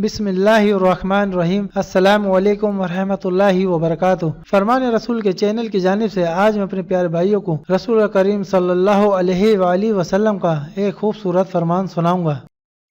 بسم اللہ الرحمن الرحیم۔ السلام علیکم ورحمۃ اللہ وبرکاتہ۔ فرمان رسول کے چینل کی جانب سے آج میں اپنے پیارے بھائیوں کو رسول کریم صلی اللہ علیہ وآلہ وسلم کا ایک خوبصورت فرمان سناؤں گا۔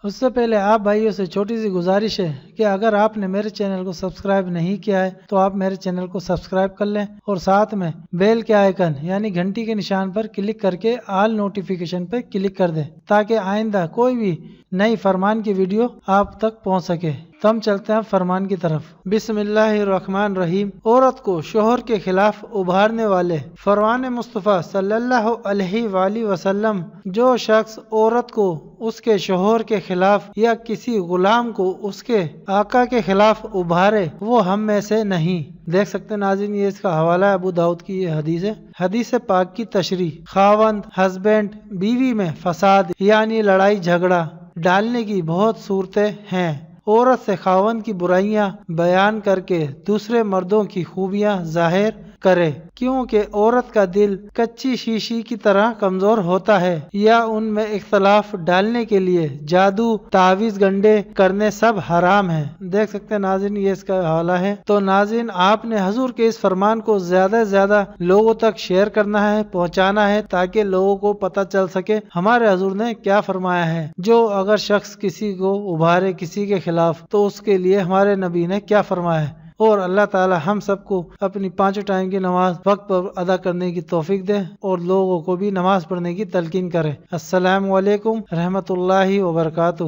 اس سے پہلے آپ بھائیوں سے چھوٹی سی گزارش ہے کہ اگر آپ نے میرے چینل کو سبسکرائب نہیں کیا ہے تو آپ میرے چینل کو سبسکرائب کر لیں اور ساتھ میں بیل کے آئیکن یعنی گھنٹی کے نشان پر کلک کر کے آل نوٹیفیکیشن پر کلک کر دیں تاکہ آئندہ کوئی بھی نئی فرمان کی ویڈیو آپ تک پہنچ سکے۔ تو ہم چلتے ہیں فرمان کی طرف۔ بسم اللہ الرحمن الرحیم۔ عورت کو شوہر کے خلاف ابھارنے والے فرمان مصطفیٰ صلی اللہ علیہ وآلہ وسلم: جو شخص عورت کو اس کے شوہر کے خلاف یا کسی غلام کو اس کے آقا کے خلاف ابھارے وہ ہم میں سے نہیں۔ دیکھ سکتے ہیں ناظرین، یہ اس کا حوالہ ہے ابو داؤد کی یہ حدیث ہے۔ حدیث پاک کی تشریح: خاوند ہسبینڈ بیوی میں فساد یعنی لڑائی جھگڑا ڈالنے کی بہت صورتیں ہیں۔ عورت سے خاوند کی برائیاں بیان کر کے دوسرے مردوں کی خوبیاں ظاہر کرے، کیونکہ عورت کا دل کچی شیشی کی طرح کمزور ہوتا ہے، یا ان میں اختلاف ڈالنے کے لیے جادو تعویذ گنڈے کرنے سب حرام ہے۔ دیکھ سکتے ہیں ناظرین، یہ اس کا حوالہ ہے۔ تو ناظرین، آپ نے حضور کے اس فرمان کو زیادہ سے زیادہ لوگوں تک شیئر کرنا ہے، پہنچانا ہے، تاکہ لوگوں کو پتہ چل سکے ہمارے حضور نے کیا فرمایا ہے۔ جو اگر شخص کسی کو ابھارے کسی کے خلاف تو اس کے لیے ہمارے نبی نے کیا فرمایا ہے۔ اور اللہ تعالی ہم سب کو اپنی 5 ٹائم کی نماز وقت پر ادا کرنے کی توفیق دے اور لوگوں کو بھی نماز پڑھنے کی تلقین کرے۔ السلام علیکم رحمۃ اللہ وبرکاتہ۔